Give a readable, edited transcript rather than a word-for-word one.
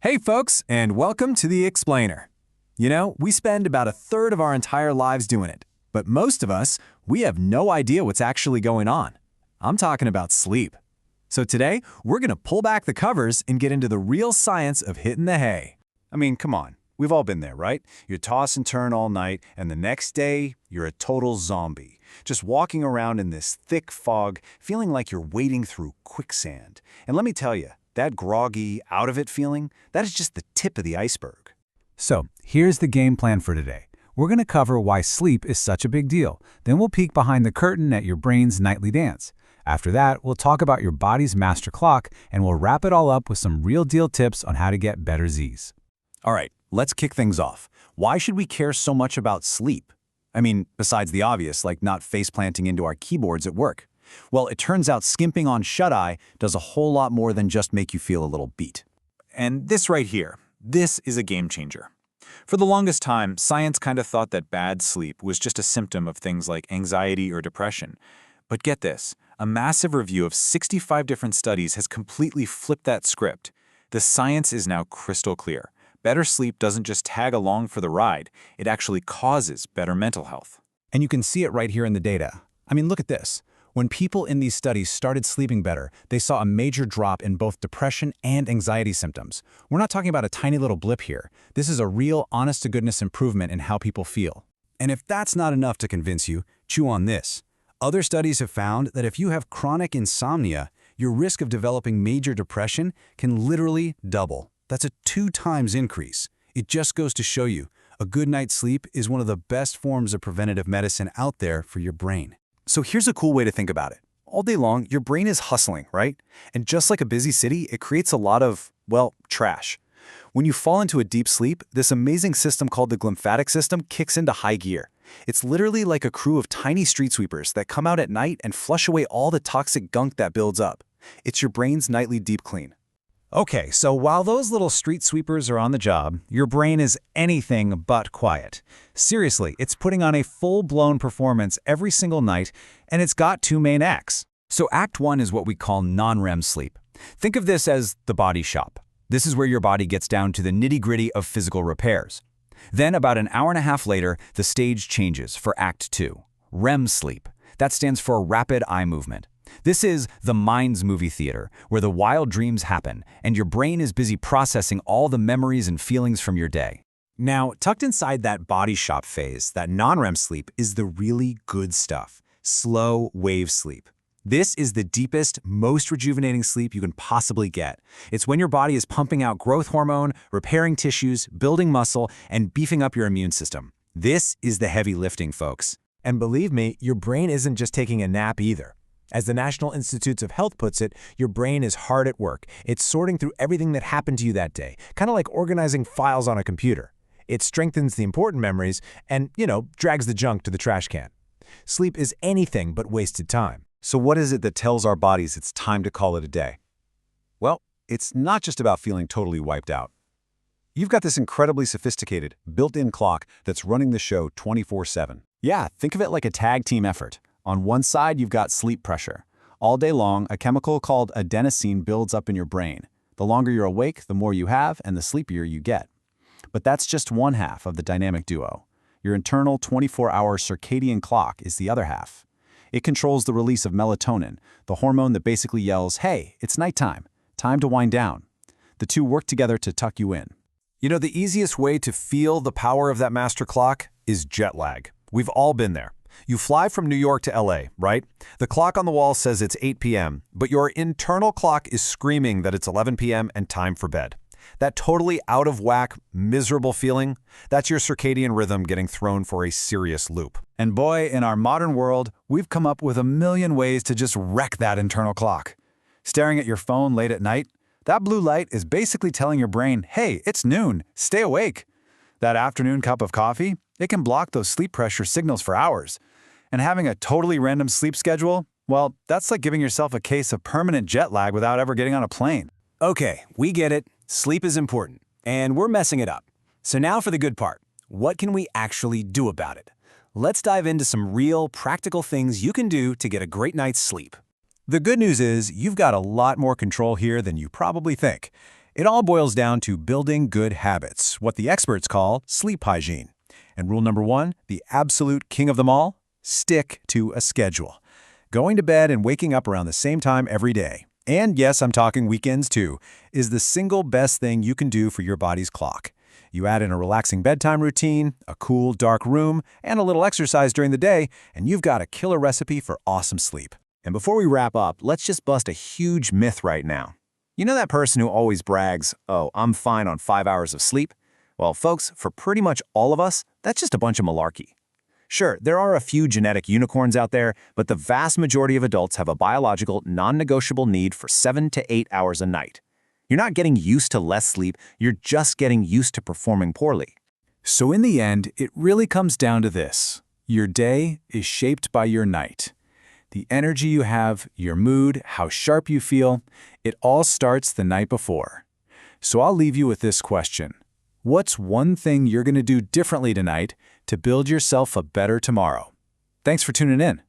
Hey folks, and welcome to The Explainer. You know, we spend about a third of our entire lives doing it, but most of us, we have no idea what's actually going on. I'm talking about sleep. So today, we're going to pull back the covers and get into the real science of hitting the hay. I mean, come on. We've all been there, right? You toss and turn all night, and the next day, you're a total zombie. Just walking around in this thick fog, feeling like you're wading through quicksand. And let me tell you, that groggy, out-of-it feeling, that is just the tip of the iceberg. So, here's the game plan for today. We're going to cover why sleep is such a big deal. Then we'll peek behind the curtain at your brain's nightly dance. After that, we'll talk about your body's master clock, and we'll wrap it all up with some real-deal tips on how to get better Z's. All right, let's kick things off. Why should we care so much about sleep? I mean, besides the obvious, like not face-planting into our keyboards at work. Well, it turns out skimping on shut-eye does a whole lot more than just make you feel a little beat. And this right here, this is a game changer. For the longest time, science kind of thought that bad sleep was just a symptom of things like anxiety or depression. But get this, a massive review of 65 different studies has completely flipped that script. The science is now crystal clear. Better sleep doesn't just tag along for the ride, it actually causes better mental health. And you can see it right here in the data. I mean, look at this. When people in these studies started sleeping better, they saw a major drop in both depression and anxiety symptoms. We're not talking about a tiny little blip here. This is a real, honest-to-goodness improvement in how people feel. And if that's not enough to convince you, chew on this. Other studies have found that if you have chronic insomnia, your risk of developing major depression can literally double. That's a 2 times increase. It just goes to show you, a good night's sleep is one of the best forms of preventative medicine out there for your brain. So here's a cool way to think about it. All day long, your brain is hustling, right? And just like a busy city, it creates a lot of, well, trash. When you fall into a deep sleep, this amazing system called the glymphatic system kicks into high gear. It's literally like a crew of tiny street sweepers that come out at night and flush away all the toxic gunk that builds up. It's your brain's nightly deep clean. Okay, so while those little street sweepers are on the job, your brain is anything but quiet. Seriously, it's putting on a full-blown performance every single night, and it's got 2 main acts. So Act 1 is what we call non-REM sleep. Think of this as the body shop. This is where your body gets down to the nitty-gritty of physical repairs. Then about an hour and a half later, the stage changes for Act 2, REM sleep. That stands for rapid eye movement. This is the mind's movie theater, where the wild dreams happen, and your brain is busy processing all the memories and feelings from your day. Now, tucked inside that body shop phase, that non-REM sleep is the really good stuff, slow wave sleep. This is the deepest, most rejuvenating sleep you can possibly get. It's when your body is pumping out growth hormone, repairing tissues, building muscle, and beefing up your immune system. This is the heavy lifting, folks. And believe me, your brain isn't just taking a nap either. As the National Institutes of Health puts it, your brain is hard at work. It's sorting through everything that happened to you that day, kind of like organizing files on a computer. It strengthens the important memories and, drags the junk to the trash can. Sleep is anything but wasted time. So what is it that tells our bodies it's time to call it a day? Well, it's not just about feeling totally wiped out. You've got this incredibly sophisticated, built-in clock that's running the show 24/7. Yeah, think of it like a tag team effort. On one side, you've got sleep pressure. All day long, a chemical called adenosine builds up in your brain. The longer you're awake, the more you have, and the sleepier you get. But that's just one half of the dynamic duo. Your internal 24-hour circadian clock is the other half. It controls the release of melatonin, the hormone that basically yells, hey, it's nighttime, time to wind down. The two work together to tuck you in. You know, the easiest way to feel the power of that master clock is jet lag. We've all been there. You fly from New York to LA, right? The clock on the wall says it's 8 p.m., but your internal clock is screaming that it's 11 p.m. and time for bed. That totally out of whack, miserable feeling, that's your circadian rhythm getting thrown for a serious loop. And boy, in our modern world, we've come up with a million ways to just wreck that internal clock. Staring at your phone late at night, that blue light is basically telling your brain, hey, it's noon, stay awake. That afternoon cup of coffee, it can block those sleep pressure signals for hours. And having a totally random sleep schedule, well, that's like giving yourself a case of permanent jet lag without ever getting on a plane. Okay, we get it. Sleep is important, and we're messing it up. So now for the good part. What can we actually do about it? Let's dive into some real, practical things you can do to get a great night's sleep. The good news is you've got a lot more control here than you probably think. It all boils down to building good habits, what the experts call sleep hygiene. And rule number 1, the absolute king of them all, stick to a schedule. Going to bed and waking up around the same time every day, and yes, I'm talking weekends too, is the single best thing you can do for your body's clock. You add in a relaxing bedtime routine, a cool, dark room, and a little exercise during the day, and you've got a killer recipe for awesome sleep. And before we wrap up, let's just bust a huge myth right now. You know that person who always brags, "Oh, I'm fine on 5 hours of sleep"? Well, folks, for pretty much all of us, that's just a bunch of malarkey. Sure, there are a few genetic unicorns out there, but the vast majority of adults have a biological, non-negotiable need for 7 to 8 hours a night. You're not getting used to less sleep, you're just getting used to performing poorly. So in the end, it really comes down to this. Your day is shaped by your night. The energy you have, your mood, how sharp you feel, it all starts the night before. So I'll leave you with this question. What's one thing you're going to do differently tonight to build yourself a better tomorrow? Thanks for tuning in.